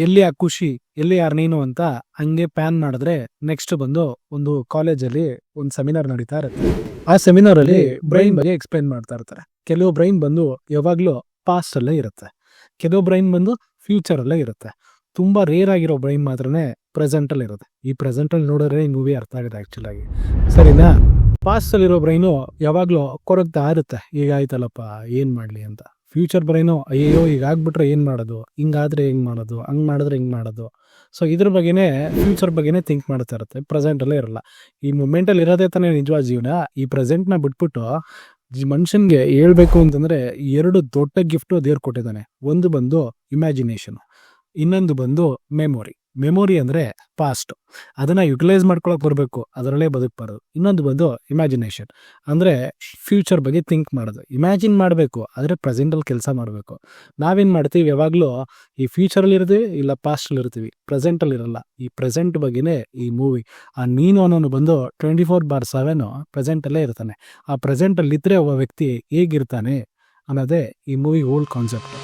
ಎಲ್ಲಿ ಆ ಖುಷಿ, ಎಲ್ಲಿ ಯಾರು ನೀನು ಅಂತ ಹಂಗೆ ಪ್ಯಾನ್ ಮಾಡಿದ್ರೆ ನೆಕ್ಸ್ಟ್ ಬಂದು ಒಂದು ಕಾಲೇಜಲ್ಲಿ ಒಂದು ಸೆಮಿನಾರ್ ನಡೀತಾ ಇರುತ್ತೆ. ಆ ಸೆಮಿನಾರ್ ಅಲ್ಲಿ ಬ್ರೈನ್ ಬಗ್ಗೆ ಎಕ್ಸ್ಪ್ಲೈನ್ ಮಾಡ್ತಾ ಇರ್ತಾರೆ. ಕೆಲವು ಬ್ರೈನ್ ಬಂದು ಯಾವಾಗ್ಲೂ ಪಾಸ್ಟ್ ಅಲ್ಲೇ ಇರುತ್ತೆ, ಕೆಲವು ಬ್ರೈನ್ ಬಂದು ಫ್ಯೂಚರ್ ಅಲ್ಲೇ ಇರುತ್ತೆ. ತುಂಬಾ ರೇರ್ ಆಗಿರೋ ಬ್ರೈನ್ ಮಾತ್ರನೇ ಪ್ರೆಸೆಂಟ್ ಅಲ್ಲಿ ಇರುತ್ತೆ. ಈ ಪ್ರೆಸೆಂಟ್ ಅಲ್ಲಿ ನೋಡಿದ್ರೆ ಈ ಮೂವಿ ಅರ್ಥ ಆಗುತ್ತೆ ಆಕ್ಚುಲ್ ಆಗಿ, ಸರಿನಾ? ಪಾಸ್ಟ್ ಅಲ್ಲಿರೋ ಬ್ರೈನು ಯಾವಾಗ್ಲೂ ಕೊರಗ್ತಾ ಇರುತ್ತೆ, ಹೀಗಾಯ್ತಲ್ಲಪ್ಪ ಏನ್ ಮಾಡ್ಲಿ ಅಂತ. ಫ್ಯೂಚರ್ ಬ್ರೈನು ಅಯ್ಯೋ ಹೀಗಾಗ್ಬಿಟ್ರೆ ಏನ್ ಮಾಡೋದು, ಹಿಂಗಾದ್ರೆ ಹೆಂಗ್ ಮಾಡೋದು, ಹಂಗ್ ಮಾಡಿದ್ರೆ ಹೆಂಗ್ ಮಾಡೋದು. ಸೊ ಇದ್ರ ಬಗ್ಗೆನೇ ಫ್ಯೂಚರ್ ಬಗ್ಗೆನೇ ಥಿಂಕ್ ಮಾಡ್ತಾ ಇರುತ್ತೆ, ಪ್ರೆಸೆಂಟ್ ಅಲ್ಲೇ ಇರಲ್ಲ. ಈ ಮೂಮೆಂಟ್ ಅಲ್ಲಿ ಇರೋದೇ ತಾನೇ ನಿಜವಾದ ಜೀವನ. ಈ ಪ್ರೆಸೆಂಟ್ ನ ಬಿಟ್ಬಿಟ್ಟು ಮನುಷ್ಯನ್ಗೆ ಹೇಳ್ಬೇಕು ಅಂತಂದ್ರೆ 2 ದೊಡ್ಡ ಗಿಫ್ಟ್ ದೇವ್ರು ಕೊಟ್ಟಿದ್ದಾನೆ. ಒಂದು ಬಂದು ಇಮ್ಯಾಜಿನೇಷನ್, ಇನ್ನೊಂದು ಬಂದು ಮೆಮೊರಿ. ಮೆಮೊರಿ ಅಂದ್ರೆ ಪಾಸ್ಟ್, ಅದನ್ನ ಯುಟಿಲೈಸ್ ಮಾಡ್ಕೊಳಕ್ ಬರ್ಬೇಕು, ಅದರಲ್ಲೇ ಬದುಕಬಾರ್ದು. ಇನ್ನೊಂದು ಬಂದು ಇಮ್ಯಾಜಿನೇಷನ್ ಅಂದ್ರೆ ಫ್ಯೂಚರ್ ಬಗ್ಗೆ ಥಿಂಕ್ ಮಾಡೋದು. ಇಮ್ಯಾಜಿನ್ ಮಾಡಬೇಕು, ಆದರೆ ಪ್ರೆಸೆಂಟ್ ಅಲ್ಲಿ ಕೆಲಸ ಮಾಡಬೇಕು. ನಾವೇನ್ ಮಾಡ್ತೀವಿ, ಯಾವಾಗ್ಲೂ ಈ ಫ್ಯೂಚರ್ ಅಲ್ಲಿ ಇರ್ತೀವಿ, ಇಲ್ಲ ಪಾಸ್ಟ್ ಅಲ್ಲಿ ಇರ್ತೀವಿ, ಪ್ರೆಸೆಂಟ್ ಅಲ್ಲಿ ಇರಲ್ಲ. ಈ ಪ್ರೆಸೆಂಟ್ ಬಗ್ಗೆನೇ ಈ ಮೂವಿ. ಆ ನೀನು ಅನ್ನೋನು ಬಂದು 24/7 ಪ್ರೆಸೆಂಟ್ ಅಲ್ಲೇ ಇರ್ತಾನೆ. ಆ ಪ್ರೆಸೆಂಟ್ ಅಲ್ಲಿ ಇದ್ರೆ ಒಬ್ಬ ವ್ಯಕ್ತಿ ಹೇಗಿರ್ತಾನೆ ಅನ್ನೋದೇ ಈ ಮೂವಿ ಹೋಲ್ ಕಾನ್ಸೆಪ್ಟ್.